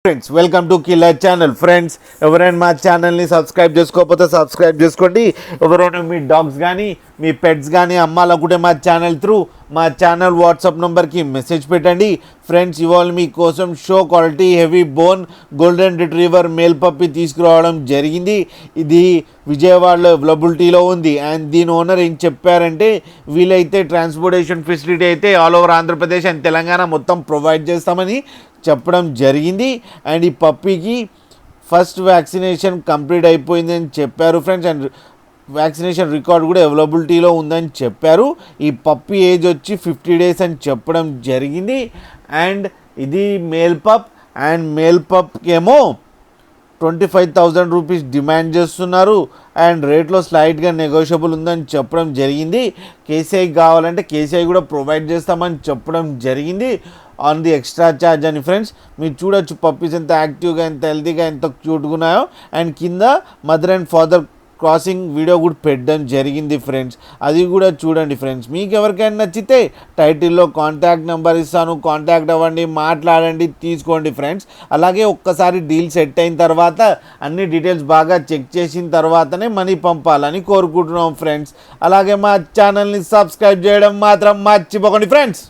Friends welcome to killer channel. Friends ఎవరైనా మా ఛానల్ని సబ్స్క్రైబ్ చేసుకోకపోతే సబ్స్క్రైబ్ చేసుకోండి. ఎవరైనా మీ డాగ్స్ కానీ మీ పెట్స్ కానీ అమ్మాలనుకుంటే మా ఛానల్ త్రూ మా ఛానల్ వాట్సాప్ నెంబర్కి మెసేజ్ పెట్టండి. ఫ్రెండ్స్ ఇవాళ మీకోసం show quality heavy bone golden retriever male puppy తీసుకురావడం జరిగింది. ఇది విజయవాడలో అవైలబిలిటీలో ఉంది. అండ్ దీని ఓనర్ ఏం చెప్పారంటే వీలైతే ట్రాన్స్పోర్టేషన్ ఫెసిలిటీ అయితే all over Andhra Pradesh and Telangana మొత్తం ప్రొవైడ్ చేస్తామని చెప్పడం జరిగింది. అండ్ ఈ పప్పీకి ఫస్ట్ వ్యాక్సినేషన్ కంప్లీట్ అయిపోయిందని చెప్పారు ఫ్రెండ్స్. అండ్ వ్యాక్సినేషన్ రికార్డ్ కూడా అవైలబిలిటీలో ఉందని చెప్పారు. ఈ పప్పీ ఏజ్ వచ్చి 50 days అని చెప్పడం జరిగింది. అండ్ ఇది మేల్ పప్. అండ్ మేల్ పప్కి ఏమో 25,000 రూపీస్ డిమాండ్ చేస్తున్నారు. అండ్ రేట్లో స్లైట్గా నెగోషియబుల్ ఉందని చెప్పడం జరిగింది. కేసీఐ కావాలంటే కేసీఐ కూడా ప్రొవైడ్ చేస్తామని చెప్పడం జరిగింది ఆన్ ది ఎక్స్ట్రా ఛార్జ్ అని. ఫ్రెండ్స్ మీరు చూడొచ్చు పప్పీస్ ఎంత యాక్టివ్గా ఎంత హెల్తీగా ఎంత క్యూట్గా ఉన్నాయో. అండ్ కింద mother and father crossing video కూడా పెట్టడం జరిగింది ఫ్రెండ్స్. అది కూడా చూడండి ఫ్రెండ్స్. మీకు ఎవరికైనా నచ్చితే టైటిల్లో కాంటాక్ట్ నెంబర్ ఇస్తాను, కాంటాక్ట్ అవ్వండి, మాట్లాడండి, తీసుకోండి ఫ్రెండ్స్. అలాగే ఒక్కసారి డీల్ సెట్ అయిన తర్వాత అన్ని డీటెయిల్స్ బాగా చెక్ చేసిన తర్వాతనే మనీ పంపాలని కోరుకుంటున్నాం ఫ్రెండ్స్. అలాగే మా ఛానల్ని సబ్స్క్రైబ్ చేయడం మాత్రం మర్చిపోకండి ఫ్రెండ్స్.